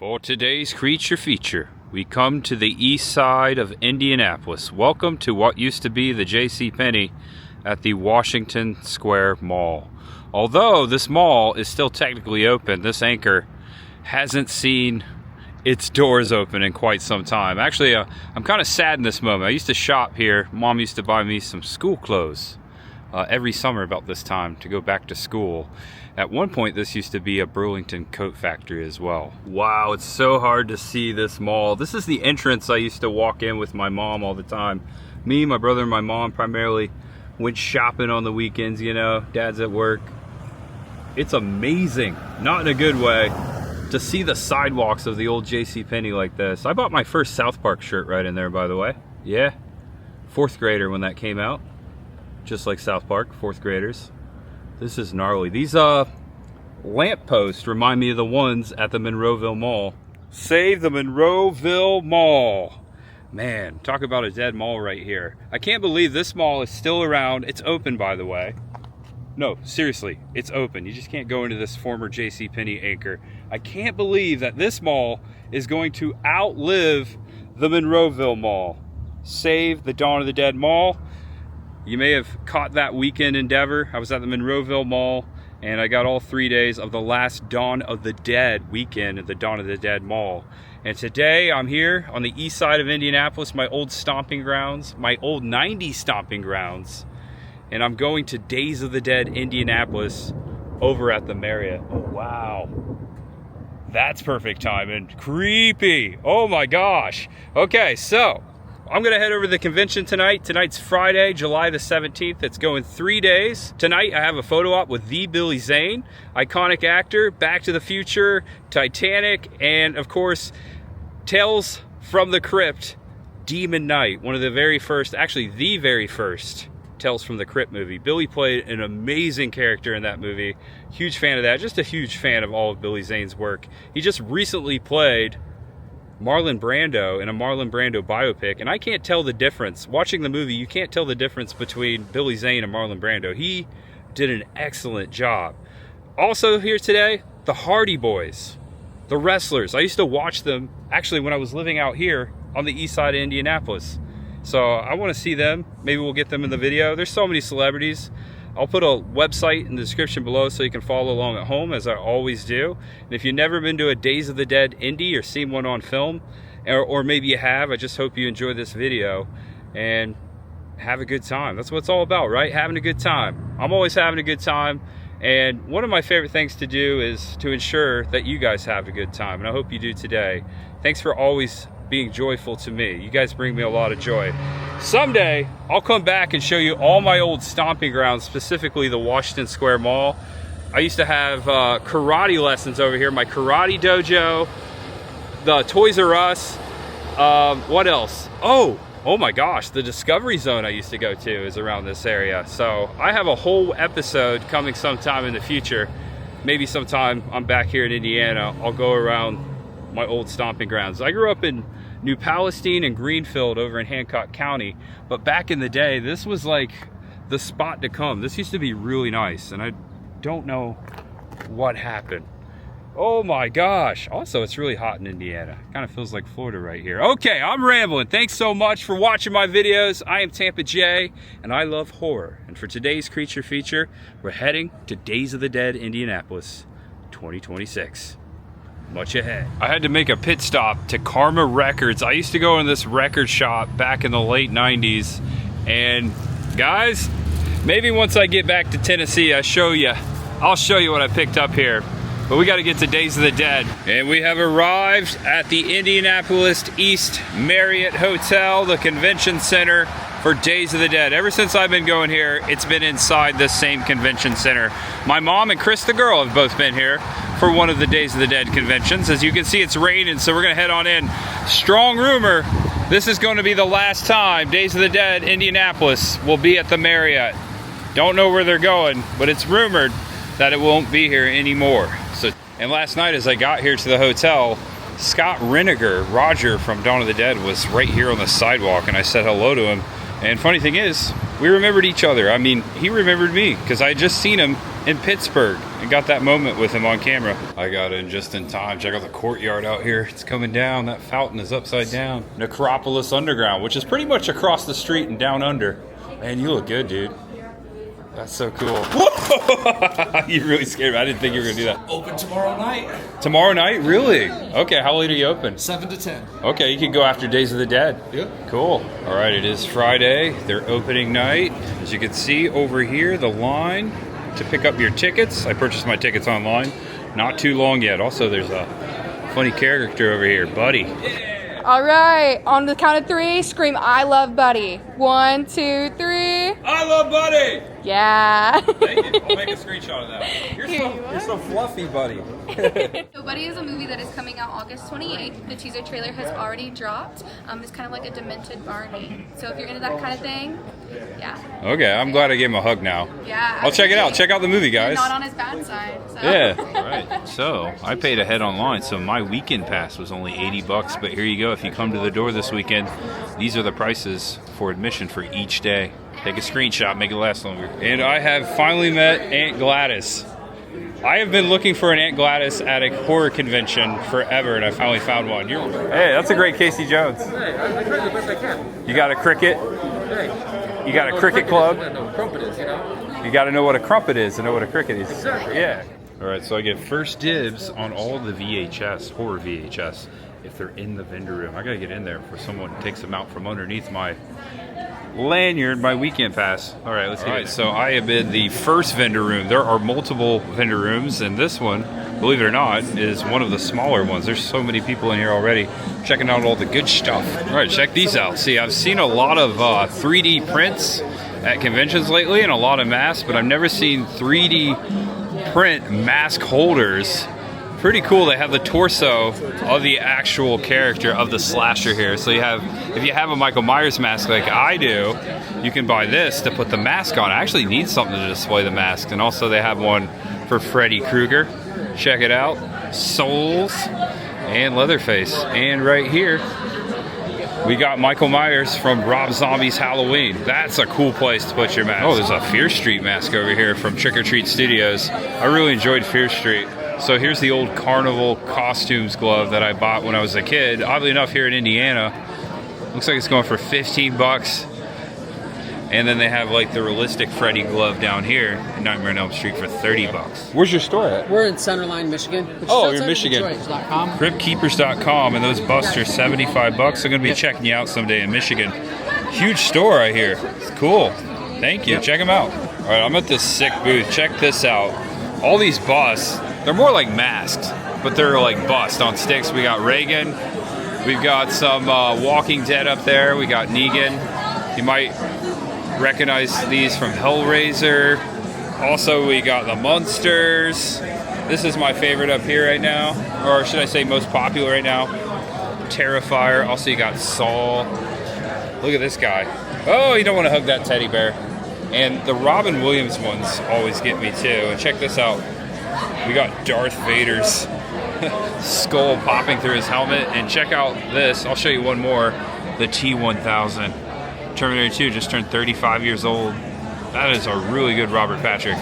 For today's creature feature, we come to the east side of Indianapolis. Welcome to what used to be the JCPenney at the Washington Square Mall. Although this mall is still technically open, this anchor hasn't seen its doors open in quite some time. Actually, I'm kind of sad in this moment. I used to shop here. Mom used to buy me some school clothes every summer about this time to go back to school. At one point, this used to be a Burlington coat factory as well. Wow, it's so hard to see this mall. This is the entrance I used to walk in with my mom all the time. Me, my brother, and my mom primarily went shopping on the weekends, you know. Dad's at work. It's amazing, not in a good way, to see the sidewalks of the old JCPenney like this. I bought my first South Park shirt right in there, by the way. Yeah, 4th grader when that came out. Just like South Park, 4th graders. This is gnarly. These lampposts remind me of the ones at the Monroeville Mall. Save the Monroeville Mall. Man, talk about a dead mall right here. I can't believe this mall is still around. It's open, by the way. No, seriously, it's open. You just can't go into this former JCPenney anchor. I can't believe that this mall is going to outlive the Monroeville Mall. Save the Dawn of the Dead Mall. You may have caught that weekend endeavor. I was at the Monroeville Mall and I got all 3 days of the last Dawn of the Dead weekend at the Dawn of the Dead Mall. And today I'm here on the east side of Indianapolis, my old stomping grounds, my old 90s stomping grounds. And I'm going to Days of the Dead Indianapolis over at the Marriott. Oh, wow. That's perfect timing. Creepy. Oh my gosh. Okay, so I'm gonna head over to the convention tonight. Tonight's Friday, July the 17th. It's going 3 days. Tonight I have a photo op with the Billy Zane, iconic actor, Back to the Future, Titanic, and of course, Tales from the Crypt, Demon Knight, one of the very first, actually the very first Tales from the Crypt movie. Billy played an amazing character in that movie. Huge fan of that, just a huge fan of all of Billy Zane's work. He just recently played Marlon Brando in a Marlon Brando biopic, and I can't tell the difference. Watching the movie, you can't tell the difference between Billy Zane and Marlon Brando. He did an excellent job. Also here today, the Hardy Boys, the wrestlers. I used to watch them actually when I was living out here on the east side of Indianapolis. So I want to see them. Maybe we'll get them in the video. There's so many celebrities. I'll put a website in the description below so you can follow along at home, as I always do. And if you've never been to a Days of the Dead indie or seen one on film, or maybe you have, I just hope you enjoy this video and have a good time. That's what it's all about, right? Having a good time. I'm always having a good time. And one of my favorite things to do is to ensure that you guys have a good time. And I hope you do today. Thanks for always being joyful to me. You guys bring me a lot of joy. Someday, I'll come back and show you all my old stomping grounds, specifically the Washington Square Mall. I used to have karate lessons over here, my karate dojo, the Toys R Us, what else? Oh my gosh, the Discovery Zone I used to go to is around this area. So I have a whole episode coming sometime in the future. Maybe sometime I'm back here in Indiana, I'll go around my old stomping grounds. I grew up in New Palestine and Greenfield over in Hancock County, but back in the day, this was like the spot to come. This used to be really nice, and I don't know what happened. Oh my gosh. Also, it's really hot in Indiana. Kind of feels like Florida right here. Okay, I'm rambling. Thanks so much for watching my videos. I am Tampa J, and I love horror. And for today's creature feature, we're heading to Days of the Dead Indianapolis 2026. Much ahead. I had to make a pit stop to Karma Records. I used to go in this record shop back in the late 90s. And guys, maybe once I get back to Tennessee, I'll show you what I picked up here. But we got to get to Days of the Dead. And we have arrived at the Indianapolis East Marriott Hotel, the convention center for Days of the Dead. Ever since I've been going here, it's been inside this same convention center. My mom and Chris the girl have both been here for one of the Days of the Dead conventions. As you can see, it's raining, so we're gonna head on in. Strong rumor, this is gonna be the last time Days of the Dead Indianapolis will be at the Marriott. Don't know where they're going, but it's rumored that it won't be here anymore. And last night as I got here to the hotel, Scott Reniger, Roger from Dawn of the Dead, was right here on the sidewalk, and I said hello to him. And funny thing is, we remembered each other. I mean, he remembered me because I had just seen him in Pittsburgh and got that moment with him on camera. I got in just in time. Check out the courtyard out here. It's coming down. That fountain is upside down. Necropolis Underground, which is pretty much across the street and down under. Man, you look good, dude. That's so cool. You really scared me. I didn't think you were going to do that. Open tomorrow night. Tomorrow night? Really? Okay, how late are you open? 7 to 10. Okay, you can go after Days of the Dead. Yep. Cool. All right, it is Friday, their opening night. As you can see over here, the line to pick up your tickets. I purchased my tickets online. Not too long yet. Also, there's a funny character over here, Buddy. All right, on the count of 3, scream, I love Buddy. 1, 2, 3. I love Buddy! Yeah. Thank you. I'll make a screenshot of that. You're so fluffy, Buddy. So Buddy is a movie that is coming out August 28th. The teaser trailer has already dropped. It's kind of like a demented Barney. So if you're into that kind of thing, yeah. Okay, I'm glad I gave him a hug now. Yeah. I'll check it out. Check out the movie, guys. You're not on his bad side. So. Yeah. Right. So I paid ahead online, so my weekend pass was only $80. But here you go. If you come to the door this weekend, these are the prices for admission for each day. Take a screenshot, make it last longer. And I have finally met Aunt Gladys. I have been looking for an Aunt Gladys at a horror convention forever, and I finally found one. Hey, that's a great Casey Jones. Hey, I tried the best I can. You got a cricket? Hey. You got a cricket club? I know what a crumpet is, you know? You got to know what a crumpet is to know what a cricket is. Exactly. Yeah. All right, so I get first dibs on all the VHS, horror VHS, if they're in the vendor room. I got to get in there before someone takes them out from underneath my lanyard, my weekend pass. All right, let's get it. So I am in the first vendor room. There are multiple vendor rooms, and this one, believe it or not, is one of the smaller ones. There's so many people in here already checking out all the good stuff. All right, check these out. See, I've seen a lot of 3D prints at conventions lately and a lot of masks, but I've never seen 3D print mask holders. Pretty cool. They have the torso of the actual character of the slasher here. So you have, if you have a Michael Myers mask like I do, you can buy this to put the mask on. I actually need something to display the mask. And also they have one for Freddy Krueger. Check it out. Souls and Leatherface. And right here, we got Michael Myers from Rob Zombie's Halloween. That's a cool place to put your mask. Oh, there's a Fear Street mask over here from Trick or Treat Studios. I really enjoyed Fear Street. So here's the old carnival costumes glove that I bought when I was a kid. Oddly enough, here in Indiana, looks like it's going for 15 bucks. And then they have like the realistic Freddy glove down here in Nightmare on Elm Street for 30 bucks. Where's your store at? We're in Centerline, Michigan. Oh, you're in Michigan. Detroit.com. Cryptkeepers.com, and those busts are 75 bucks. I'm going to be checking you out someday in Michigan. Huge store I hear. It's cool. Thank you. Check them out. All right, I'm at this sick booth. Check this out. All these busts, they're more like masks, but they're like busts on sticks. We got Reagan. We've got some Walking Dead up there. We got Negan. You might recognize these from Hellraiser. Also, we got the Munsters. This is my favorite up here right now, or should I say most popular right now. Terrifier. Also, you got Saw. Look at this guy. Oh, you don't want to hug that teddy bear. And the Robin Williams ones always get me too. And check this out. We got Darth Vader's skull popping through his helmet. And check out this. I'll show you one more. The T-1000. Terminator 2 just turned 35 years old. That is a really good Robert Patrick.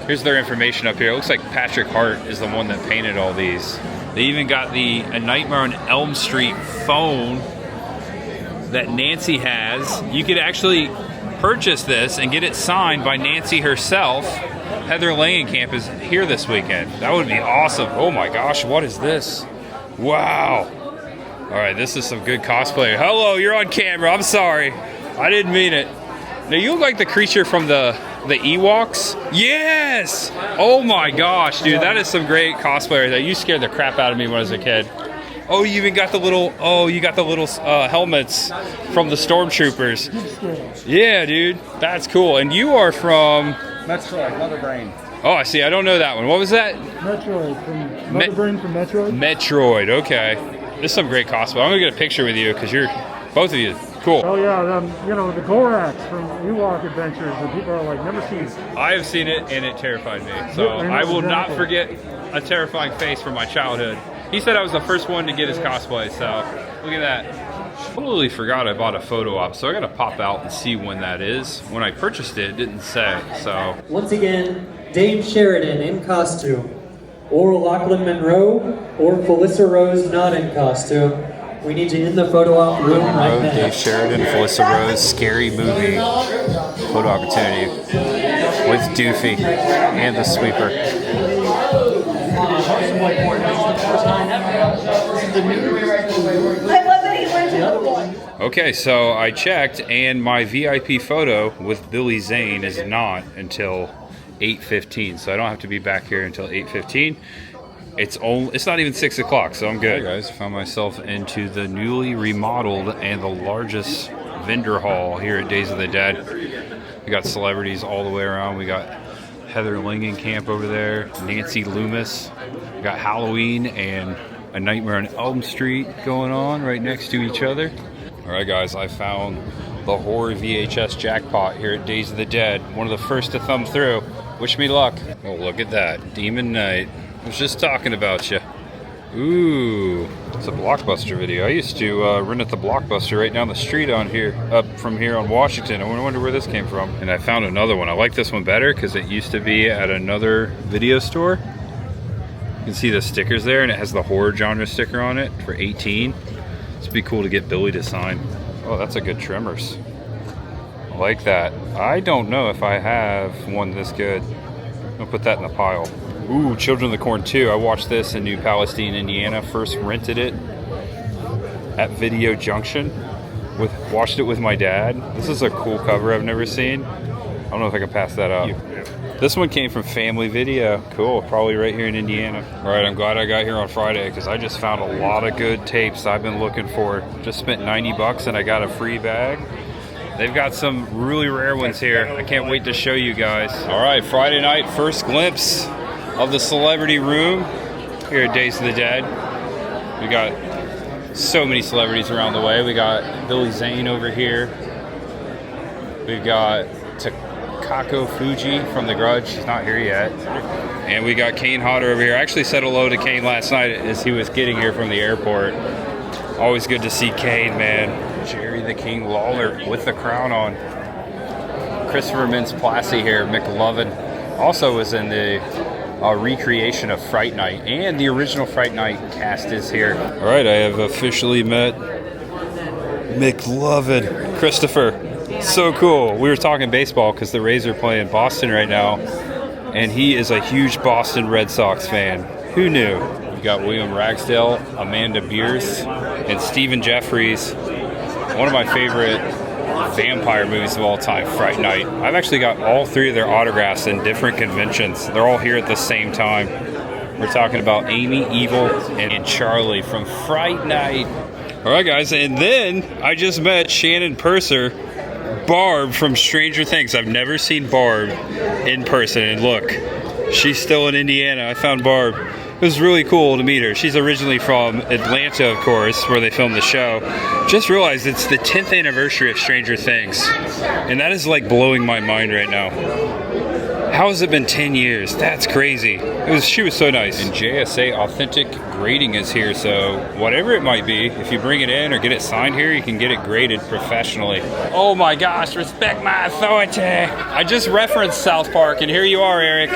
Here's their information up here. It looks like Patrick Hart is the one that painted all these. They even got A Nightmare on Elm Street phone that Nancy has. You could actually purchase this and get it signed by Nancy herself. Heather Langenkamp is here this weekend. That would be awesome. Oh my gosh, what is this? Wow. All right, this is some good cosplay. Hello, you're on camera. I'm sorry. I didn't mean it. Now, you look like the creature from the Ewoks. Yes! Oh my gosh, dude, that is some great cosplay. That you scared the crap out of me when I was a kid. Oh, you even got the little, helmets from the Stormtroopers. Yeah, dude, that's cool. And you are from? Metroid, Mother Brain. Oh, I see. I don't know that one. What was that? Metroid, from Mother Brain from Metroid. Metroid, okay. This is some great cosplay. I'm going to get a picture with you because you're, both of you, cool. Oh yeah, the Gorax from Ewok Adventures that people are like, never seen. I have seen it and it terrified me. So I will not forget a terrifying face from my childhood. He said I was the first one to get his cosplay, so look at that. Totally forgot I bought a photo op, so I gotta pop out and see when that is. When I purchased it, it didn't say, so. Once again, Dame Sheridan in costume, or Lachlan Monroe, or Felissa Rose not in costume. We need you in the photo op room right now. Dave Sheridan, Felissa Rose, Scary Movie photo opportunity with Doofy and the sweeper. Okay, so I checked, and my VIP photo with Billy Zane is not until 8:15, so I don't have to be back here until 8:15. It's not even 6 o'clock, so I'm good. Hey guys, found myself into the newly remodeled and the largest vendor hall here at Days of the Dead. We got celebrities all the way around. We got Heather Langenkamp over there, Nancy Loomis. We got Halloween and A Nightmare on Elm Street going on right next to each other. All right, guys, I found the horror VHS jackpot here at Days of the Dead. One of the first to thumb through. Wish me luck. Oh, look at that. Demon Knight. I was just talking about you. Ooh, it's a Blockbuster video. I used to rent at the Blockbuster right down the street on here, up from here on Washington. I wonder where this came from. And I found another one. I like this one better because it used to be at another video store. You can see the stickers there, and it has the horror genre sticker on it for 18. It'd be cool to get Billy to sign. Oh, that's a good Tremors. I like that. I don't know if I have one this good. I'll put that in the pile. Ooh, Children of the Corn 2. I watched this in New Palestine, Indiana. First rented it at Video Junction. Watched it with my dad. This is a cool cover I've never seen. I don't know if I can pass that up. This one came from Family Video. Cool, probably right here in Indiana. All right, I'm glad I got here on Friday because I just found a lot of good tapes I've been looking for. Just spent 90 bucks and I got a free bag. They've got some really rare ones here. I can't wait to show you guys. All right, Friday night, first glimpse of the celebrity room here at Days of the Dead. We got so many celebrities around the way. We got Billy Zane over here. We've got Takako Fuji from The Grudge. He's not here yet. And we got Kane Hodder over here. I actually said hello to Kane last night as he was getting here from the airport. Always good to see Kane, man. Jerry the King Lawler with the crown on. Christopher Mintz-Plasse here, McLovin. Also was in the recreation of Fright Night, and the original Fright Night cast is here. All right, I have officially met McLovin. Christopher, so cool. We were talking baseball because the Rays are playing Boston right now, and he is a huge Boston Red Sox fan. Who knew? We got William Ragsdale, Amanda Beers, and Stephen Jeffries. One of my favorite vampire movies of all time, Fright Night. I've actually got all three of their autographs in different conventions. They're all here at the same time. We're talking about Amy, Evil, and Charlie from Fright Night. All right, guys, and then I just met Shannon Purser, Barb from Stranger Things. I've never seen Barb in person, and look, she's still in Indiana. I found Barb. It was really cool to meet her. She's originally from Atlanta, of course, where they filmed the show. Just realized it's the 10th anniversary of Stranger Things. And that is like blowing my mind right now. How has it been 10 years? That's crazy. She was so nice. And JSA Authentic Grading is here, so whatever it might be, if you bring it in or get it signed here, you can get it graded professionally. Oh my gosh, respect my authority. I just referenced South Park, and here you are, Eric.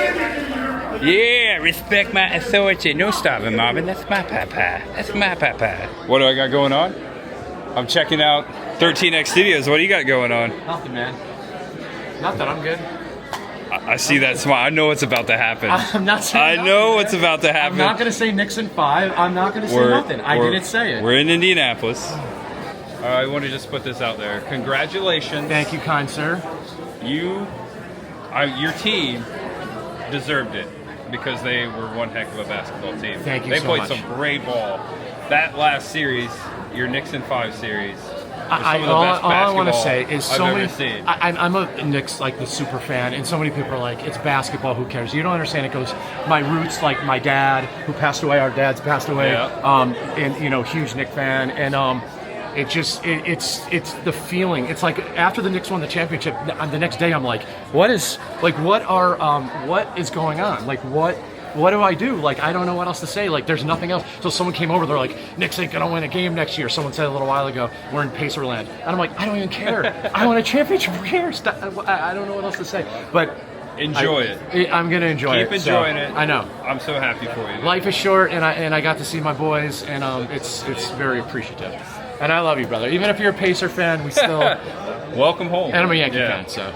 Yeah, respect my authority. No stopping, Marvin. That's my papa. That's my papa. What do I got going on? I'm checking out 13X Studios. What do you got going on? Nothing, man. Nothing, I'm good. I see that smile. I know what's about to happen. I'm not saying I know what's about to happen. I'm not going to say Nixon 5. I'm not going to say nothing. I didn't say it. We're in Indianapolis. I want to just put this out there. Congratulations. Thank you, kind sir. Your team deserved it because they were one heck of a basketball team. Thank you They so played much. some great ball. That last series, your Nixon 5 series, All I want to say is so many. Seen. I'm a Knicks the super fan, and so many people are like, "It's basketball. Who cares?" You don't understand. It goes my roots, like my dad who passed away. Our dads passed away. Yeah. And huge Knicks fan, and it's the feeling. It's like after the Knicks won the championship, the next day I'm like, what is going on? Like what do I do? Like, I don't know what else to say. Like, there's nothing else. So someone came over, they're like, Knicks ain't gonna win a game next year. Someone said a little while ago, we're in Pacerland. And I'm like, I don't even care. I want a championship. Who cares? I don't know what else to say. But Enjoy it. I'm gonna enjoy it. Keep enjoying so, it. I know. I'm so happy for you. Life is short, and I got to see my boys, and it's very appreciative. And I love you, brother. Even if you're a Pacer fan, we still. Welcome home. And I'm a Yankee fan, so.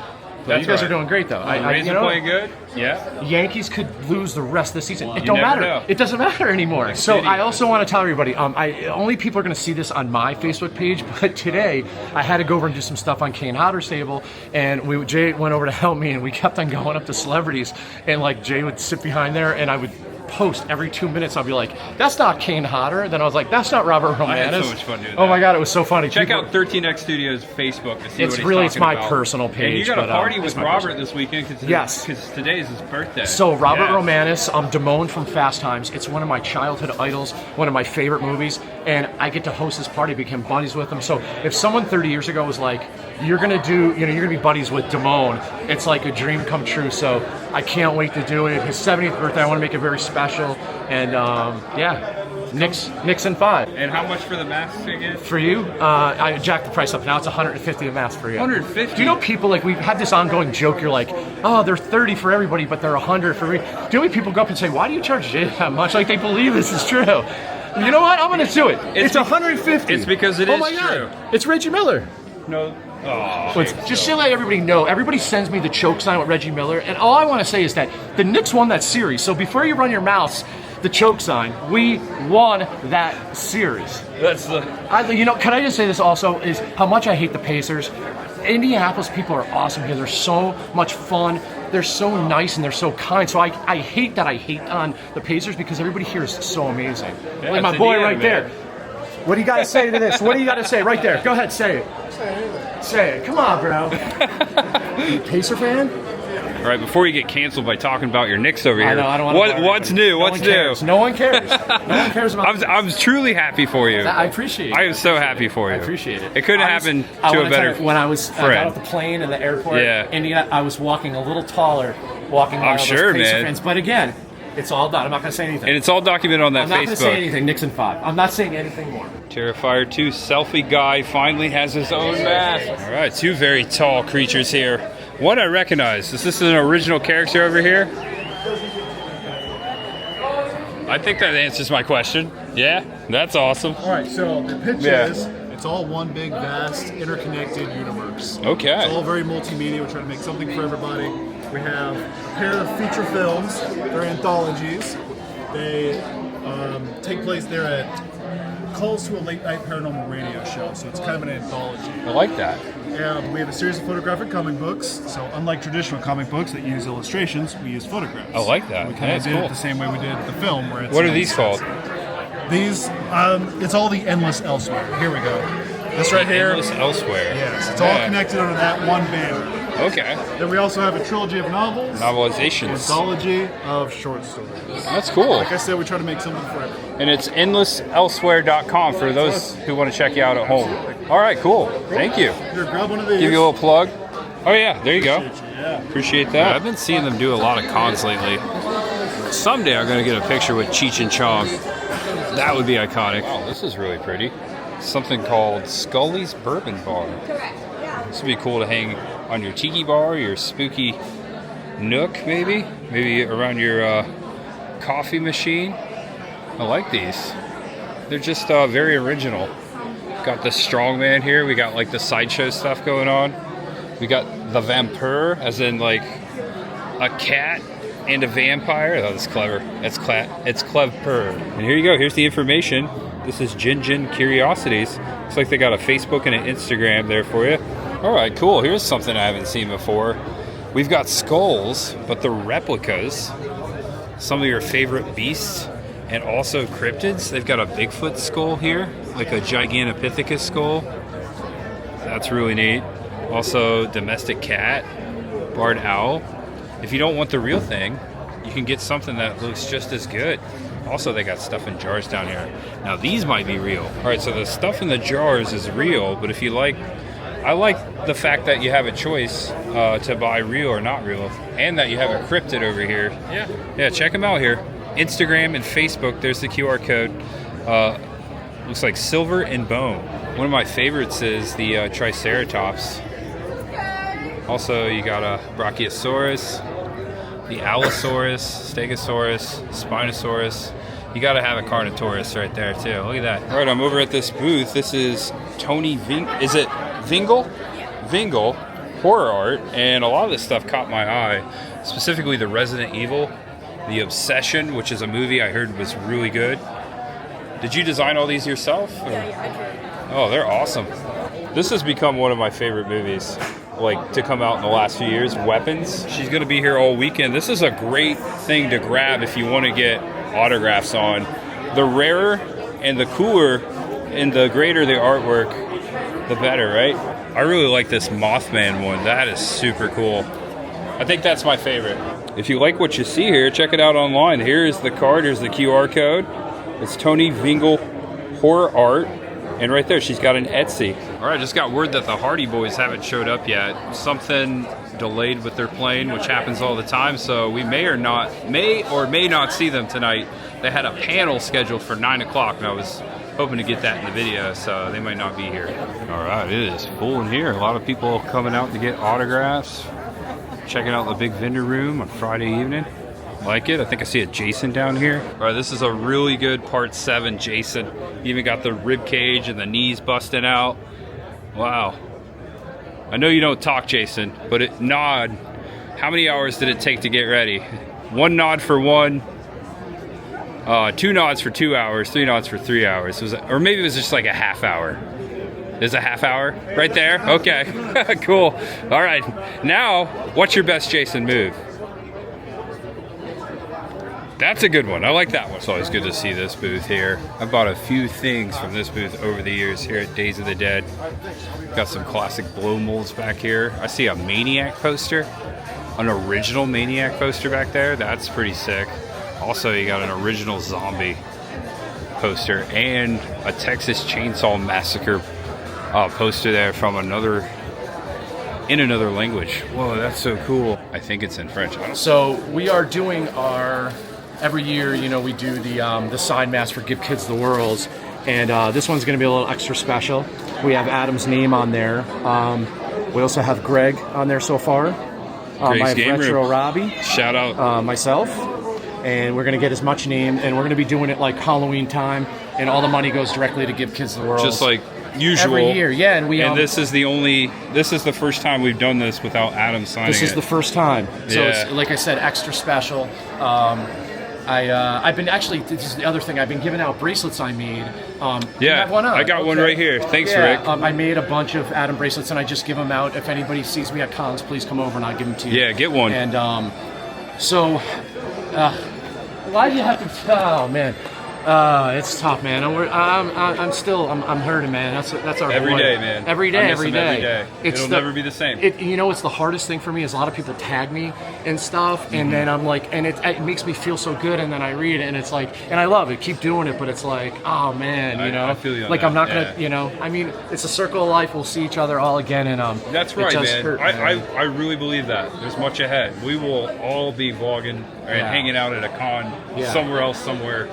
But you guys are doing great, though. Rays are playing good. Yeah. Yankees could lose the rest of the season. It You don't never matter. know. It doesn't matter anymore. Next So video. I also want to tell everybody, only people are going to see this on my Facebook page, but today I had to go over and do some stuff on Kane Hodder's table, and Jay went over to help me, and we kept on going up to celebrities, and like Jay would sit behind there, and I would post every 2 minutes. I'll be like, that's not Kane Hodder. Then I was like, that's not Robert Romanus. I had so much fun doing that. Oh my God, it was so funny. Check out 13X Studios Facebook to see what he's It's my about. personal page. And you got a but, party it's with my Robert personal. this weekend because Yes. today is his birthday. So Robert Yeah. Romanus, Damone from Fast Times. It's one of my childhood idols, one of my favorite movies, and I get to host this party, become buddies with him. So if someone 30 years ago was like, you're gonna be buddies with Damone, it's like a dream come true. So I can't wait to do it. His 70th birthday, I want to make it very special. And Nixon 5. And how much for the masks again? For you, I jacked the price up. Now it's $150 a mask for you. 150? Do you know people, like, we've had this ongoing joke, you're like, oh, they're 30 for everybody, but they're 100 for me. Do you know when people go up and say, why do you charge Jay that much? Like, they believe this is true. You know what? I'm going to do it. It's 150. It's because it oh is my true. God. It's Reggie Miller. No. Oh, Just to let everybody know, everybody sends me the choke sign with Reggie Miller, and all I want to say is that the Knicks won that series. So before you run your mouths, the choke sign, we won that series. That's the. Can I just say this also is how much I hate the Pacers. Indianapolis people are awesome here. They're so much fun. They're so nice and they're so kind. So I hate that I hate on the Pacers because everybody here is so amazing. Yeah, like my it's boy Indiana, right there. man. What do you got to say to this? What do you got to say right there? Go ahead, say it. Say it. Come on, bro. You Pacer fan? All right, before you get canceled by talking about your Knicks over here, I know, I don't want to. what's new? What's new? No one cares. No one cares about. I'm truly happy for you. I appreciate it. I am so happy for you. I appreciate it. It couldn't happen to a wanna better tell you, when I was friend. I got off the plane in the airport, Yeah. Indiana, I was walking a little taller, walking by I'm all those sure, Pacer man. fans. But again, it's all done. I'm not going to say anything. And it's all documented on that I'm not going to say Facebook. anything. Nixon 5. I'm not saying anything more. Terrifier 2 selfie guy finally has his own mask. All right, two very tall creatures here. One I recognize. Is this an original character over here? I think that answers my question. Yeah, that's awesome. All right, so the pitch Yeah. is it's all one big, vast, interconnected universe. Okay. It's all very multimedia. We're trying to make something for everybody. We have a pair of feature films. They're anthologies. They take place there at Calls to a Late Night Paranormal Radio Show, so it's kind of an anthology. I like that. And we have a series of photographic comic books. So unlike traditional comic books that use illustrations, we use photographs. I like that. We kind That's of did cool. it the same way we did the film. Where it's What are these called? These, it's all the Endless Elsewhere. Here we go. This right here. Endless Elsewhere. Yes, it's all Yeah. connected under that one banner. Okay. Then we also have a trilogy of novels, Novelizations. anthology of short stories. That's cool. Like I said, we try to make something for everyone. And it's endlesselsewhere.com for those who want to check you out at home. All right, cool. Thank you. Here, grab one of these. Give you a little plug. Oh yeah, there you go. Yeah. Appreciate that. I've been seeing them do a lot of cons lately. Someday I'm going to get a picture with Cheech and Chong. That would be iconic. Oh, this is really pretty. Something called Scully's Bourbon Bar. This would be cool to hang on your tiki bar, your spooky nook, maybe around your coffee machine. I like these. They're just very original. Got the strongman here. We got like the sideshow stuff going on. We got the vampire, as in like a cat and a vampire. Oh, that's clever. It's clever. And here you go. Here's the information. This is Gin Curiosities. Looks like they got a Facebook and an Instagram there for you. All right, cool. Here's something I haven't seen before. We've got skulls, but the replicas. Some of your favorite beasts and also cryptids. They've got a Bigfoot skull here, like a Gigantopithecus skull. That's really neat. Also, domestic cat, barred owl. If you don't want the real thing, you can get something that looks just as good. Also, they got stuff in jars down here. Now, these might be real. All right, so the stuff in the jars is real, but if you like, I like the fact that you have a choice to buy real or not real, and that you have a cryptid over here. Yeah, check them out here. Instagram and Facebook, there's the QR code. Looks like silver and bone. One of my favorites is the Triceratops. Also, you got a Brachiosaurus. the Allosaurus, Stegosaurus, Spinosaurus. You gotta have a Carnotaurus right there too. Look at that. All right, I'm over at this booth. This is Tony Is it Vingle? Vingle horror art, and a lot of this stuff caught my eye. Specifically, the Resident Evil, The Obsession, which is a movie I heard was really good. Did you design all these yourself? Yeah, I did. Oh, they're awesome. This has become one of my favorite movies, like, to come out in the last few years. Weapons. She's gonna be here all weekend. This is a great thing to grab if you want to get autographs on. The rarer and the cooler and the greater the artwork, the better, right? I really like this Mothman one. That is super cool. I think that's my favorite. If you like what you see here, check it out online. Here is the card. Here's the QR code. It's Tony Vingle Horror Art. And right there, she's got an Etsy. All right, just got word that the Hardy Boys haven't showed up yet. Something delayed with their plane, which happens all the time. So we may or may not see them tonight. They had a panel scheduled for 9 o'clock, and I was hoping to get that in the video, so they might not be here. All right, it is full in here. A lot of people coming out to get autographs, checking out the big vendor room on Friday evening. Like it. I think I see a Jason down here. All right, this is a really good part 7 Jason. You even got the rib cage and the knees busting out. Wow. I know you don't talk, Jason, but nod. How many hours did it take to get ready? 1 nod for 1. 2 nods for 2 hours, 3 nods for 3 hours. Or maybe it was just like a half hour. There's a half hour right there? Okay, cool. All right, now, what's your best Jason move? That's a good one. I like that one. It's always good to see this booth here. I bought a few things from this booth over the years here at Days of the Dead. Got some classic blow molds back here. I see a Maniac poster, an original Maniac poster back there. That's pretty sick. Also, you got an original zombie poster and a Texas Chainsaw Massacre poster there from in another language. Whoa, that's so cool. I think it's in French. So we are doing every year, you know, we do the side mask for Give Kids the World, and this one's going to be a little extra special. We have Adam's name on there. We also have Greg on there so far. I have Retro Robbie. Shout out. Myself. And we're going to get as much name, and we're going to be doing it like Halloween time, and all the money goes directly to Give Kids the World. Just like usual. Every year, yeah. And this is the first time we've done this without Adam signing it. This is the first time. So Yeah. it's, like I said, extra special. I've been actually, this is the other thing, I've been giving out bracelets I made. You have one on? I got one right here. Thanks, Yeah, Rick. I made a bunch of Adam bracelets, and I just give them out. If anybody sees me at cons, please come over and I'll give them to you. Yeah, get one. And why do you have to? Oh man, it's tough, man. I'm hurting, man. That's our Every boy. day, man. Every day, I miss every him day. every day. It'll never be the same. You know, it's the hardest thing for me is a lot of people tag me and stuff, and then I'm like, and it makes me feel so good, and then I read it, and it's like, and I love it. Keep doing it, but it's like, oh man, you know, I feel you on like that, I'm not gonna, yeah. you know, I mean, it's a circle of life. We'll see each other all again, and That's right, it does man. hurt, I really believe that. There's much ahead. We will all be vlogging and hanging out at a con somewhere else, somewhere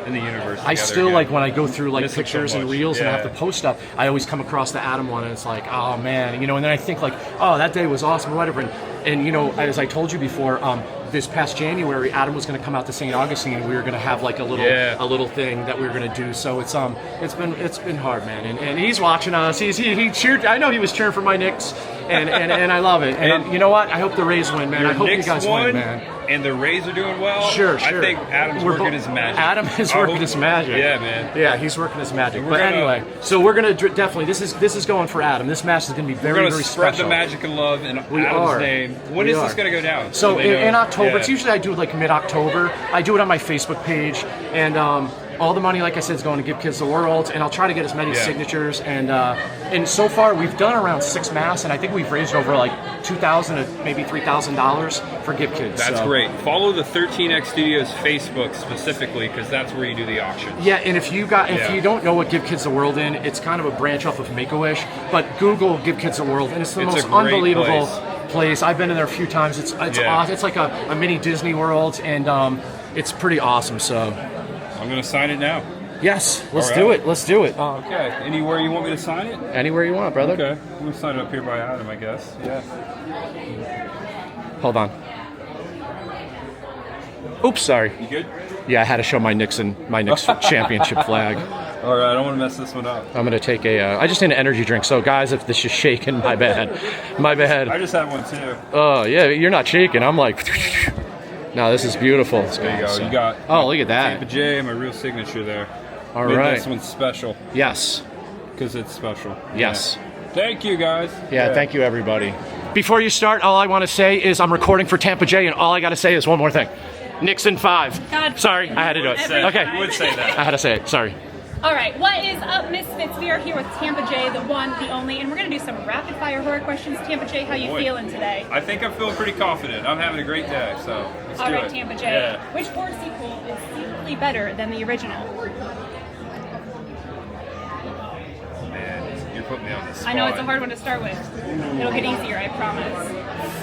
in the universe. I still again. like when I go through like Miss it so pictures and much. reels and I have Yeah. to post stuff. I always come across the Adam one and it's like, oh man, you know. And then I think like, oh, that day was awesome or whatever. And you know, as I told you before, this past January, Adam was going to come out to St. Augustine, and we were going to have like a little thing that we were going to do. So it's been hard, man. And he's watching us. He cheered. I know he was cheering for my Knicks, and I love it. And you know what? I hope the Rays win, man. I hope Knicks you guys won, win, man. And the Rays are doing well. Sure. I think Adam's working his magic. Adam is working his magic. Yeah, man. Yeah, he's working his magic. But anyway, so we're gonna definitely this is going for Adam. This match is gonna be very, We're very gonna spread special. the magic and love in We Adam's are. name. When We is are. this gonna go down? So Do they know? in October, Yeah. it's usually I do it like mid-October. I do it on my Facebook page, and all the money, like I said, is going to Give Kids the World, and I'll try to get as many signatures. And so far, we've done around 6 masks, and I think we've raised over like $2,000 to maybe $3,000 for Give Kids. That's so. great. Follow the 13X Studios Facebook specifically because that's where you do the auction. Yeah, and if you don't know what Give Kids the World in, it's kind of a branch off of Make-A-Wish, but Google Give Kids the World, and it's the It's most a great unbelievable place. I've been in there a few times. It's awesome. It's like a mini Disney World, and it's pretty awesome. So I'm gonna sign it now. yes, let's All do right. it. Let's do it. Okay. Anywhere you want me to sign it? Anywhere you want, brother. Okay. I'm gonna sign it up here by Adam, I guess. Yeah. Hold on. Oops, sorry. You good? Yeah, I had to show my Knicks championship flag. All right, I don't want to mess this one up. I'm gonna take I just need an energy drink. So guys, if this is shaking, my bad. My bad. I just had one too. Oh, yeah, you're not shaking. I'm like, no, this is beautiful. There you go. You got. Oh, look at that. Tampa J and my real signature there. All Made right. This one's special Yes. because it's special. Yes. Yeah. Thank you, guys. Yeah, thank you, everybody. Before you start, all I want to say is I'm recording for Tampa J, and all I got to say is one more thing. Knicks in 5. God. Sorry, I had to do it. Okay. You would say that. I had to say it. Sorry. All right, what is up, Misfits? We are here with Tampa J, the one, the only, and we're going to do some rapid-fire horror questions. Tampa J, how you feeling today? I think I'm feeling pretty confident. I'm having a great day, so let's All do right, it. Tampa J. Yeah. Which horror sequel is secretly better than the original? Man, you're putting me on the spot. I know it's a hard one to start with. It'll get easier, I promise.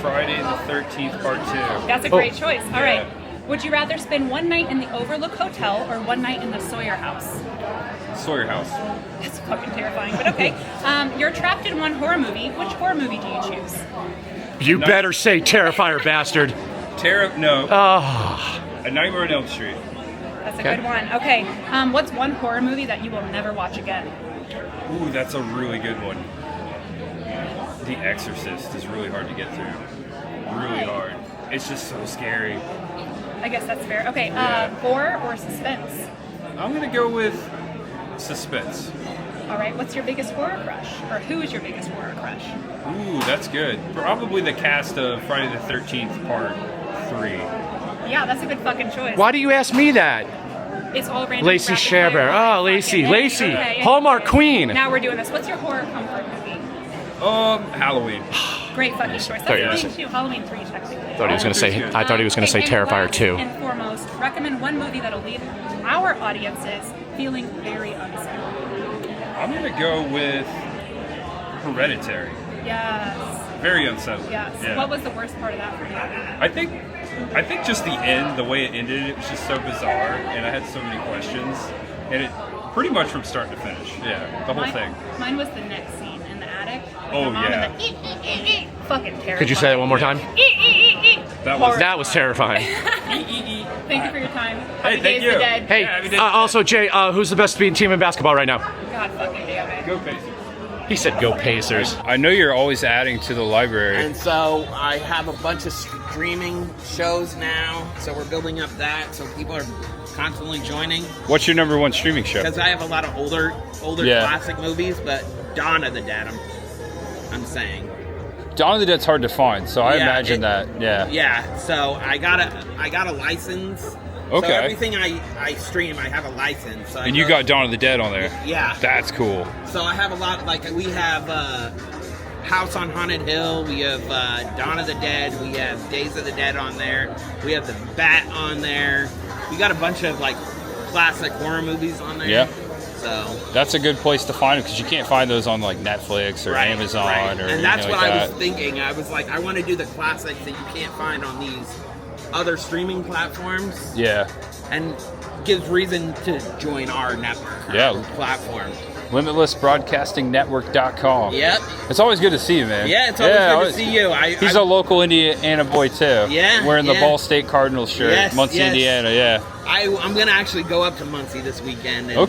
Friday the 13th, Part 2. That's a great choice. All right. Would you rather spend one night in the Overlook Hotel or one night in the Sawyer House? Sawyer House. That's fucking terrifying, but okay. You're trapped in one horror movie. Which horror movie do you choose? You better say Terrifier, bastard. No. Oh. A Nightmare on Elm Street. That's a good one. Okay. What's one horror movie that you will never watch again? Ooh, that's a really good one. The Exorcist is really hard to get through. Really hard. It's just so scary. I guess that's fair. Okay, gore or suspense? I'm gonna go with suspense. All right, what's your biggest horror crush? Or who is your biggest horror crush? Ooh, that's good. Probably the cast of Friday the 13th Part 3. Yeah, that's a good fucking choice. Why do you ask me that? It's all random. Lacey rapid fire. Sherber. Oh, Lacey. Okay, Lacey. okay. Hallmark Queen. Now we're doing this. What's your horror comfort movie? Halloween. Great fucking choice. That's Halloween 2. Halloween 3, technically. I thought he was going to say and Terrifier last 2. And foremost, recommend one movie that'll leave our audiences feeling very unsettled. I'm gonna go with Hereditary. Yes. Very unsettling. Yes. Yeah. What was the worst part of that for you? I think just the end, the way it ended, it was just so bizarre, and I had so many questions, and it pretty much from start to finish. Yeah, the whole thing. Mine was the next scene in the attic. With Oh, the mom yeah. And the fucking terrifying. Could you say that one more time? That was terrifying. Thank you for your time. Hey, Happy thank Days you. of the Dead. Hey, also, Jay, who's the best team in basketball right now? God fucking damn it. Go Pacers. He said go Pacers. I know you're always adding to the library. And so I have a bunch of streaming shows now, so we're building up that, so people are constantly joining. What's your number one streaming show? Because I have a lot of older classic movies, but Dawn of the Dead, I'm saying. Dawn of the Dead's hard to find, so I imagine that. Yeah. Yeah, so I got a license. Okay. So everything I stream, I have a license. So And you got Dawn of the Dead on there. Yeah. That's cool. So I have a lot, like we have House on Haunted Hill, we have Dawn of the Dead, we have Days of the Dead on there, we have The Bat on there. We got a bunch of like classic horror movies on there. Yeah. So that's a good place to find them because you can't find those on like Netflix or Amazon or and that's anything what like I that. was thinking. I was like, I want to do the classics that you can't find on these other streaming platforms. Yeah. And gives reason to join our network. Our platform. LimitlessBroadcastingNetwork.com. Yep. It's always good to see you, man. Yeah, it's always good to see you. He's a local Indiana boy too. Yeah. Wearing the Ball State Cardinals shirt. Yes, Muncie, Indiana. Yeah. I'm gonna actually go up to Muncie this weekend and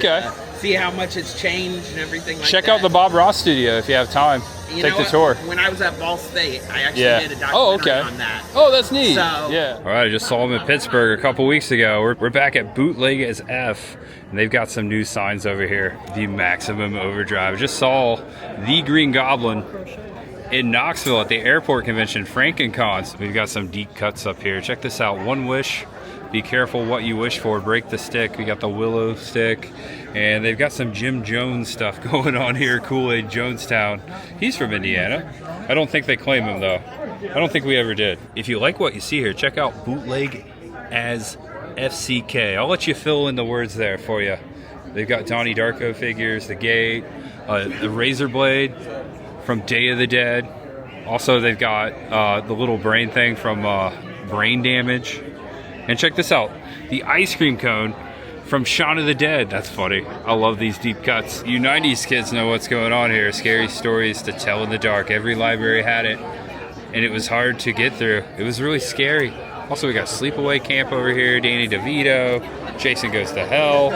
see how much it's changed and everything like that. Check out the Bob Ross studio if you have time. Take the tour. When I was at Ball State, I actually did a documentary on that. Oh, that's neat. So, yeah. All right, I just saw him in Pittsburgh a couple weeks ago. We're back at Bootleg as F, and they've got some new signs over here. The Maximum Overdrive. I just saw the Green Goblin in Knoxville at the airport convention, FrankenCons. We've got some deep cuts up here. Check this out. One Wish. Be careful what you wish for. Break the stick. We got the Willow stick. And they've got some Jim Jones stuff going on here. Kool-Aid Jonestown. He's from Indiana. I don't think they claim him, though. I don't think we ever did. If you like what you see here, check out Bootleg as FCK. I'll let you fill in the words there for you. They've got Donnie Darko figures, the Gate, the Razor Blade from Day of the Dead. Also, they've got the little brain thing from Brain Damage. And check this out, the ice cream cone from Shaun of the Dead. That's funny. I love these deep cuts. You 90s kids know what's going on here. Scary stories to tell in the dark. Every library had it, and it was hard to get through. It was really scary. Also, we got Sleepaway Camp over here, Danny DeVito, Jason Goes to Hell.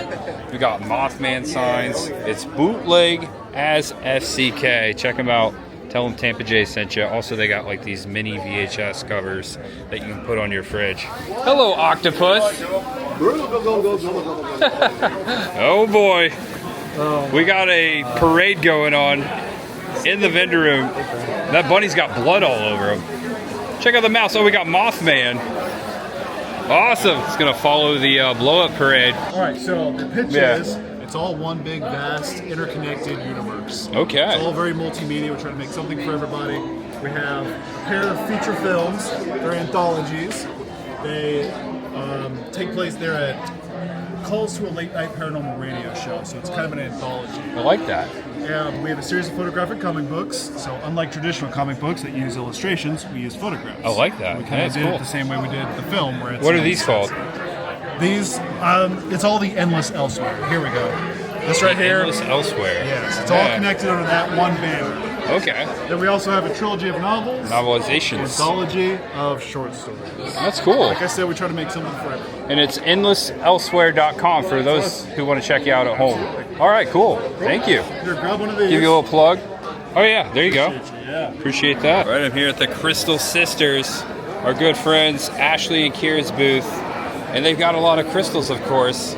We got Mothman signs. It's bootleg as FCK. Check them out. Tell them Tampa J sent you. Also, they got like these mini VHS covers that you can put on your fridge. Hello, octopus. Oh boy. We got a parade going on in the vendor room. That bunny's got blood all over him. Check out the mouse. Oh, we got Mothman. Awesome. It's going to follow the blow-up parade. All right, so the pitch is it's all one big, vast, interconnected universe. Okay. It's all very multimedia. We're trying to make something for everybody. We have a pair of feature films. They're anthologies. They take place there at Calls to a Late Night Paranormal Radio Show, so it's kind of an anthology. I like that. And we have a series of photographic comic books. So unlike traditional comic books that use illustrations, we use photographs. I like that. We kind of did it the same way we did the film. Where it's What are these called? These, it's all the Endless Elsewhere. Here we go. This right here. Endless Elsewhere. Yes, it's all connected under that one banner. Okay. Then we also have a trilogy of novels. Novelizations. Anthology of short stories. That's cool. Like I said, we try to make something for everyone. And it's endlesselsewhere.com for those who want to check you out at home. All right, cool. Thank you. Here, grab one of these. Give you a little plug. Oh yeah, there you go. Yeah. Appreciate that. All right, I'm here at the Crystal Sisters, our good friends Ashley and Kira's booth, and they've got a lot of crystals, of course.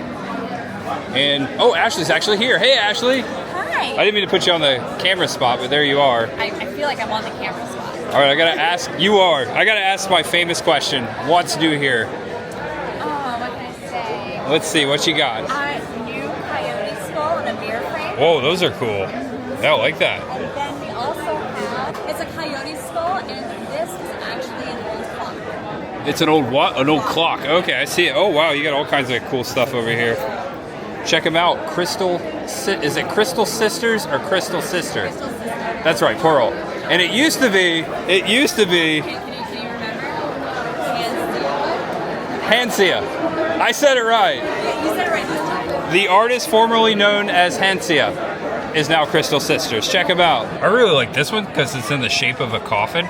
And oh, Ashley's actually here. Hey, Ashley. Hi. I didn't mean to put you on the camera spot, but there you are. I feel like I'm on the camera spot. All right, I gotta ask. You are. I gotta ask my famous question. What's new here? Oh, what can I say? Let's see. What you got? New coyote skull and a beer frame. Whoa, those are cool. I like that. And then we also have, it's a coyote skull, and this is actually an old clock. It's an old what? An old clock. Okay, I see it. Oh wow, you got all kinds of cool stuff over here. Check them out. Is it Crystal Sisters or Crystal Sister? Crystal Sisters. That's right, plural. And it used to be. Can you remember? Hansia. I said it right. You said it right this time. The artist formerly known as Hansia is now Crystal Sisters. Check them out. I really like this one because it's in the shape of a coffin.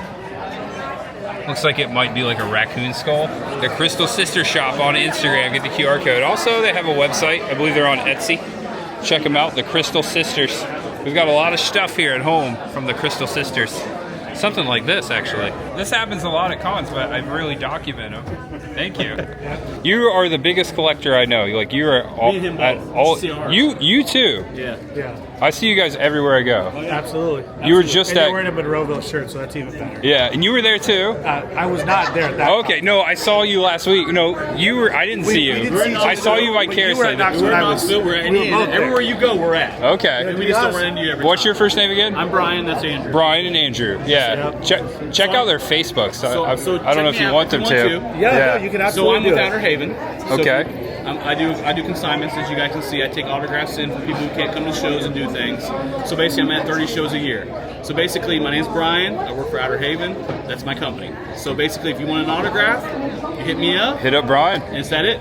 Looks like it might be like a raccoon skull. The Crystal Sister shop on Instagram. Get the QR code. Also, they have a website. I believe they're on Etsy. Check them out, the Crystal Sisters. We've got a lot of stuff here at home from the Crystal Sisters. Something like this, actually. This happens a lot at cons, but I really document them. Thank you. You are the biggest collector I know. Like you are all, Me and him at both. all. CR. You too. Yeah. I see you guys everywhere I go. Absolutely. You were just and at. you're wearing a Monroeville shirt, so that's even better. Yeah, and you were there too. I was not there at that. Okay, no, I saw you last week. No, you were. I didn't see you. I saw you vicariously. Everywhere you go, we're at. Okay. And we just don't run into you every What's time. your first name again? I'm Brian. That's Andrew. Brian and Andrew. Yeah. Check out their Facebooks. I don't know if you want them to. Yeah, no, you can absolutely So I'm with do it. Outer Haven. So Okay. I do consignments, as you guys can see. I take autographs in for people who can't come to shows and do things. So basically, I'm at 30 shows a year. So basically, my name's Brian. I work for Outer Haven. That's my company. So basically, if you want an autograph, you hit me up. Hit up Brian. Is that it?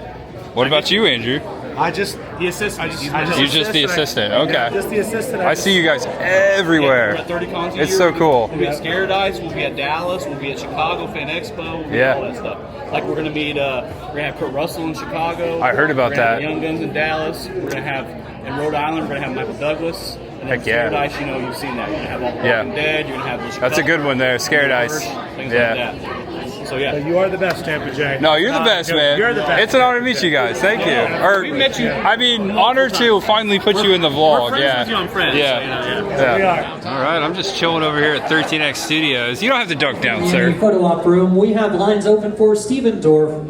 What about you, Andrew? The assistant. You're just the assistant. Okay. Just the assistant. I see you guys everywhere. We're at 30 cons a It's year. so cool. We'll be at Scared We'll be at Dallas. We'll be at Chicago Fan Expo. We'll be Yeah. at all that stuff. Like we're gonna meet. We're gonna have Kurt Russell in Chicago. I heard about we're gonna have that. Young Guns in Dallas. We're gonna have in Rhode Island. We're gonna have Michael Douglas. And then Heck yeah. Scared Ice, you've seen that. You're gonna have all the Yeah. Walking Dead. You're gonna have the That's a Chicago good one there. Scared Ice. Things Yeah. like that. So yeah. You are the best, Tampa J. No, you're the best, man. You're the best. It's an honor to meet you guys. Thank you. Or, We met you. I mean, honor to finally put you in the vlog. We're friends Yeah. with you on Friends. Yeah. So, Yeah. We are. All right, I'm just chilling over here at 13X Studios. You don't have to duck down, In the sir. photo op room, we have lines open for Steven Dorff,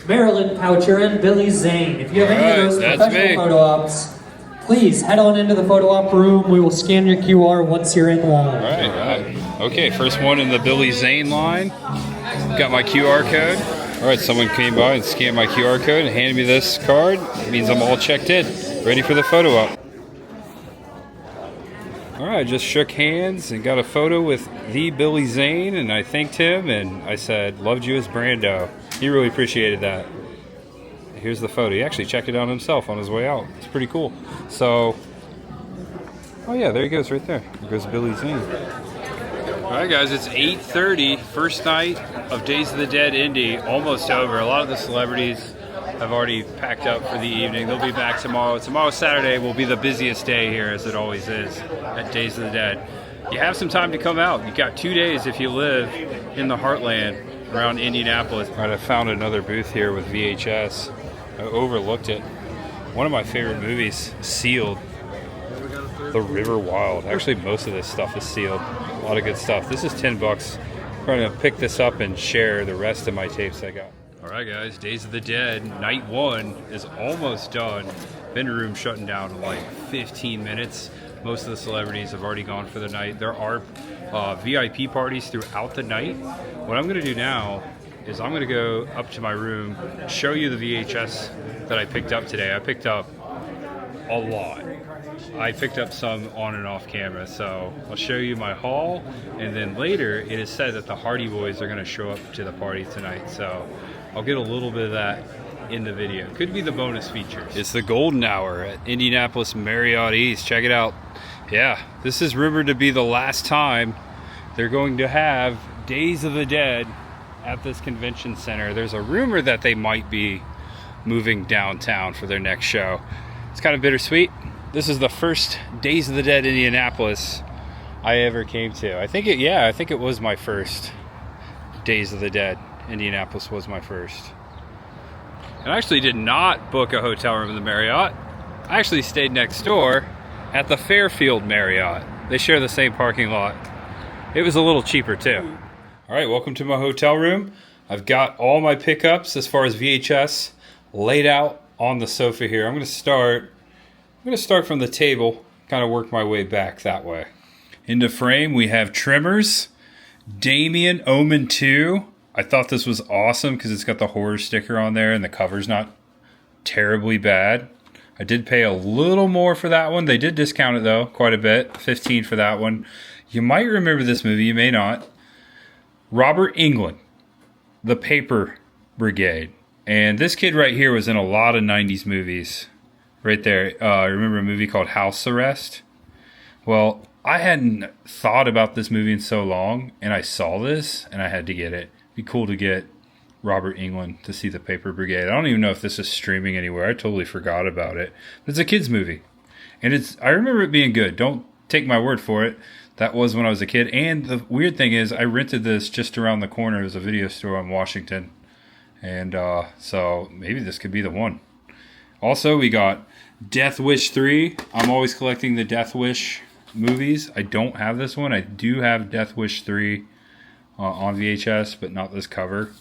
Marilyn Poucher, and Billy Zane. If you have any All right, of those that's professional me. photo ops, please head on into the photo op room. We will scan your QR once you're in line. All right. Okay, first one in the Billy Zane line. Got my QR code. All right, someone came by and scanned my QR code and handed me this card. It means I'm all checked in, ready for the photo op. All right, I just shook hands and got a photo with the Billy Zane, and I thanked him, and I said, loved you as Brando. He really appreciated that. Here's the photo. He actually checked it out himself on his way out. It's pretty cool. So, oh yeah, there he goes right there. There goes Billy Zane. All right, guys, it's 8:30, first night of Days of the Dead Indy almost over. A lot of the celebrities have already packed up for the evening. They'll be back tomorrow. Tomorrow, Saturday, will be the busiest day here, as it always is, at Days of the Dead. You have some time to come out. You've got 2 days if you live in the heartland around Indianapolis. All right, I found another booth here with VHS. I overlooked it. One of my favorite movies, sealed. The River Wild. Actually, most of this stuff is sealed. A lot of good stuff. This is $10. I'm going to pick this up and share the rest of my tapes I got. All right, guys. Days of the Dead, night 1 is almost done. Vendor room shutting down in like 15 minutes. Most of the celebrities have already gone for the night. There are VIP parties throughout the night. What I'm going to do now is I'm going to go up to my room, show you the VHS that I picked up today. I picked up a lot. I picked up some on and off camera, so I'll show you my haul, and then later it is said that the Hardy Boys are going to show up to the party tonight, so I'll get a little bit of that in the video. Could be the bonus features. It's the golden hour at Indianapolis Marriott East. Check it out. Yeah, this is rumored to be the last time they're going to have Days of the Dead at this convention center. There's a rumor that they might be moving downtown for their next show. It's kind of bittersweet. This is the first Days of the Dead Indianapolis I ever came to. I think it was my first Days of the Dead. Indianapolis was my first. And I actually did not book a hotel room in the Marriott. I actually stayed next door at the Fairfield Marriott. They share the same parking lot. It was a little cheaper too. All right, welcome to my hotel room. I've got all my pickups as far as VHS laid out on the sofa here. I'm going to start from the table, kind of work my way back that way. Into frame, we have Tremors, Damien, Omen 2. I thought this was awesome because it's got the horror sticker on there and the cover's not terribly bad. I did pay a little more for that one. They did discount it though, quite a bit. $15 for that one. You might remember this movie, you may not. Robert Englund, The Paper Brigade. And this kid right here was in a lot of 90s movies. Right there. I remember a movie called House Arrest. Well, I hadn't thought about this movie in so long, and I saw this, and I had to get it. It'd be cool to get Robert Englund to see The Paper Brigade. I don't even know if this is streaming anywhere. I totally forgot about it. But it's a kid's movie. And I remember it being good. Don't take my word for it. That was when I was a kid. And the weird thing is, I rented this just around the corner. It was a video store on Washington. And so maybe this could be the one. Also, we got Death Wish 3. I'm always collecting the Death Wish movies. I don't have this one. I do have Death Wish 3 on VHS, but not this cover.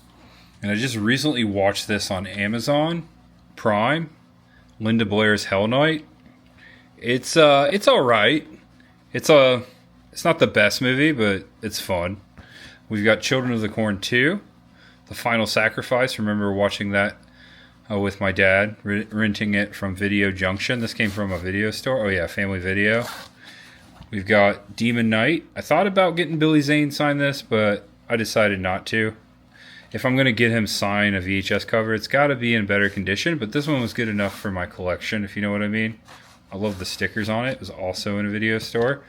And I just recently watched this on Amazon Prime. Linda Blair's Hell Night. It's all right. It's not the best movie, but it's fun. We've got Children of the Corn 2, The Final Sacrifice. Remember watching that with my dad, renting it from Video Junction. This came from a video store. Oh yeah, Family Video. We've got Demon Knight. I thought about getting Billy Zane sign this, but I decided not to. If I'm going to get him sign a VHS cover, it's got to be in better condition, but this one was good enough for my collection, if you know what I mean. I love the stickers on it. It was also in a video store.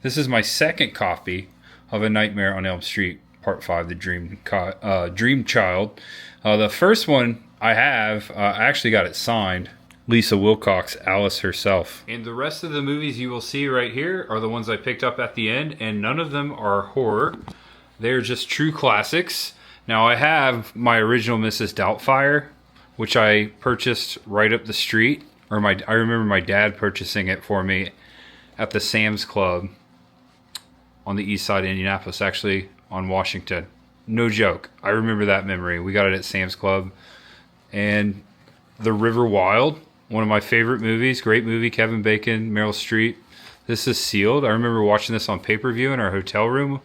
This is my second copy of A Nightmare on Elm Street, Part 5, The Dream Child. The first one I have, I actually got it signed. Lisa Wilcox, Alice herself. And the rest of the movies you will see right here are the ones I picked up at the end, and none of them are horror. They're just true classics. Now I have my original Mrs. Doubtfire, which I purchased right up the street. I remember my dad purchasing it for me at the Sam's Club on the east side of Indianapolis, actually on Washington. No joke. I remember that memory. We got it at Sam's Club. And The River Wild, one of my favorite movies. Great movie. Kevin Bacon, Meryl Streep. This is sealed. I remember watching this on pay-per-view in our hotel room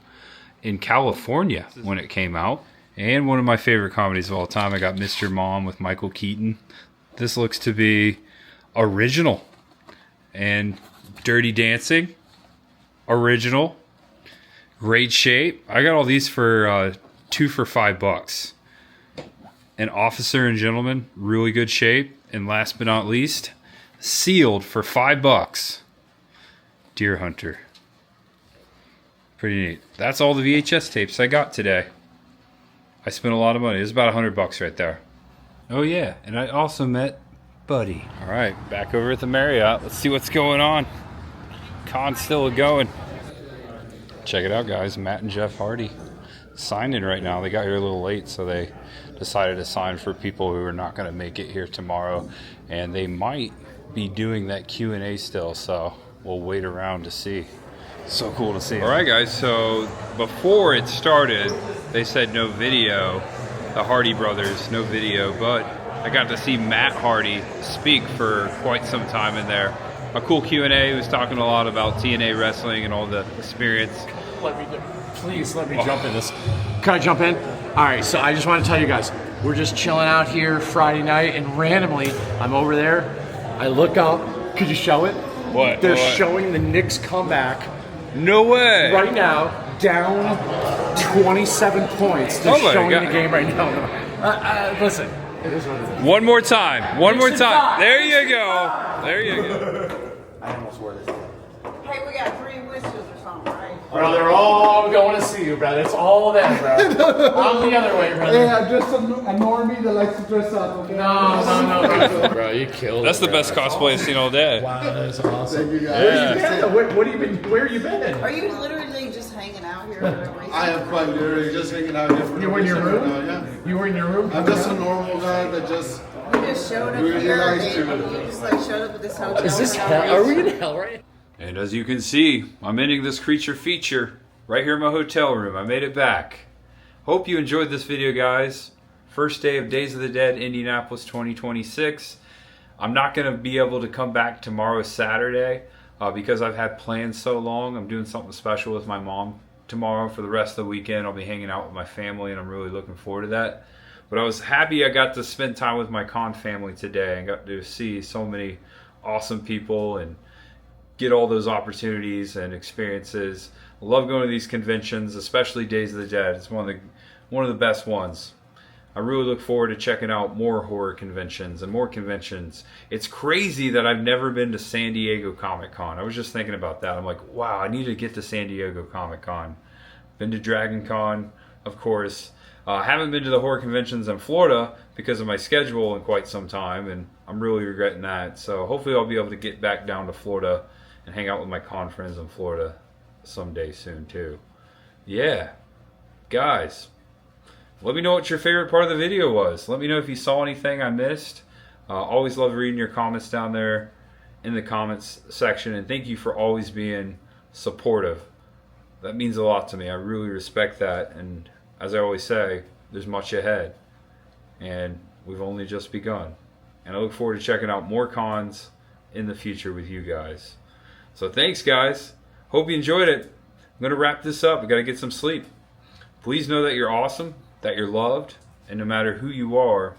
in California when it came out. And one of my favorite comedies of all time, I got Mr. Mom with Michael Keaton. This looks to be original. And Dirty Dancing, original. Great shape. I got all these for 2 for $5. And Officer and Gentleman, really good shape. And last but not least, sealed for $5. Deer Hunter. Pretty neat. That's all the VHS tapes I got today. I spent a lot of money. It was about $100 right there. Oh yeah, and I also met Buddy. All right, back over at the Marriott. Let's see what's going on. Con's still going. Check it out, guys. Matt and Jeff Hardy signing right now. They got here a little late, so they decided to sign for people who are not going to make it here tomorrow, and they might be doing that Q&A still, so we'll wait around to see. So cool to see. All right, guys, so before it started, they said no video, the Hardy brothers, no video, but I got to see Matt Hardy speak for quite some time in there. A cool Q&A. He was talking a lot about TNA wrestling and all the experience. Please let me jump in this. Can I jump in? All right, so I just want to tell you guys, we're just chilling out here Friday night, and randomly, I'm over there. I look up. Could you show it? What? They're What? showing the Knicks comeback. No way. Right now, down 27 points. They're Oh my showing God. the game right now. Listen, it is what it is. One more time. One more Knicks in time. five. There you go. There you go. I almost wore this. Hey, we got 3 wishes or something, right? Bro, they're all going to see you, brother. It's all them, bro. I'm the other way, brother. Hey, I'm just a normie that likes to dress up, okay? No, bro, you killed That's it, the best cosplay I've seen all day. Wow, that's awesome. Thank you guys. Yeah. What have you been? Where you been? Are you literally just hanging out here? I am quite literally just hanging out here. You were in your room? Yeah. You were in your room? I'm just a normal guy that just. You just showed up really here. likes to. You just like showed up at this hotel. Is this for no hell? Are we reason. in hell right? And as you can see, I'm ending this creature feature right here in my hotel room. I made it back. Hope you enjoyed this video, guys. First day of Days of the Dead, Indianapolis 2026. I'm not going to be able to come back tomorrow, Saturday, because I've had plans so long. I'm doing something special with my mom tomorrow for the rest of the weekend. I'll be hanging out with my family, and I'm really looking forward to that. But I was happy I got to spend time with my con family today and got to see so many awesome people and get all those opportunities and experiences. I love going to these conventions, especially Days of the Dead. It's one of the best ones. I really look forward to checking out more horror conventions and more conventions. It's crazy that I've never been to San Diego Comic-Con. I was just thinking about that. I'm like, wow, I need to get to San Diego Comic-Con. Been to Dragon Con, of course. I haven't been to the horror conventions in Florida because of my schedule in quite some time, and I'm really regretting that. So hopefully I'll be able to get back down to Florida and hang out with my con friends in Florida someday soon too. Yeah, guys, let me know what your favorite part of the video was. Let me know if you saw anything I missed. Always love reading your comments down there in the comments section, and thank you for always being supportive. That means a lot to me. I really respect that, and as I always say, there's much ahead, and we've only just begun. And I look forward to checking out more cons in the future with you guys. So thanks, guys. Hope you enjoyed it. I'm going to wrap this up. I got to get some sleep. Please know that you're awesome, that you're loved, and no matter who you are,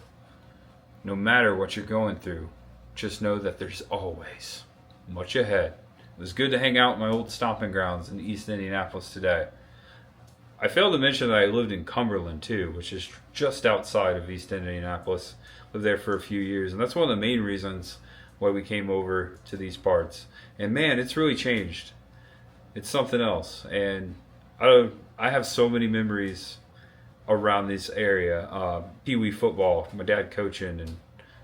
no matter what you're going through, just know that there's always much ahead. It was good to hang out in my old stomping grounds in East Indianapolis today. I failed to mention that I lived in Cumberland too, which is just outside of East Indianapolis. Lived there for a few years, and that's one of the main reasons why we came over to these parts. And man, it's really changed. It's something else, and I have so many memories around this area. Pee Wee football, my dad coaching, and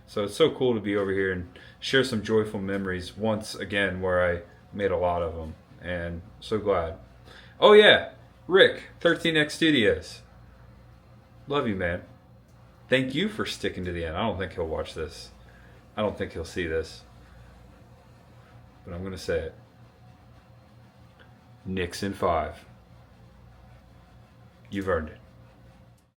so it's so cool to be over here and share some joyful memories once again where I made a lot of them, and so glad. Oh yeah, Rick, 13X Studios. Love you, man. Thank you for sticking to the end. I don't think he'll watch this. I don't think he'll see this. But I'm going to say it. Knicks in 5. You've earned it.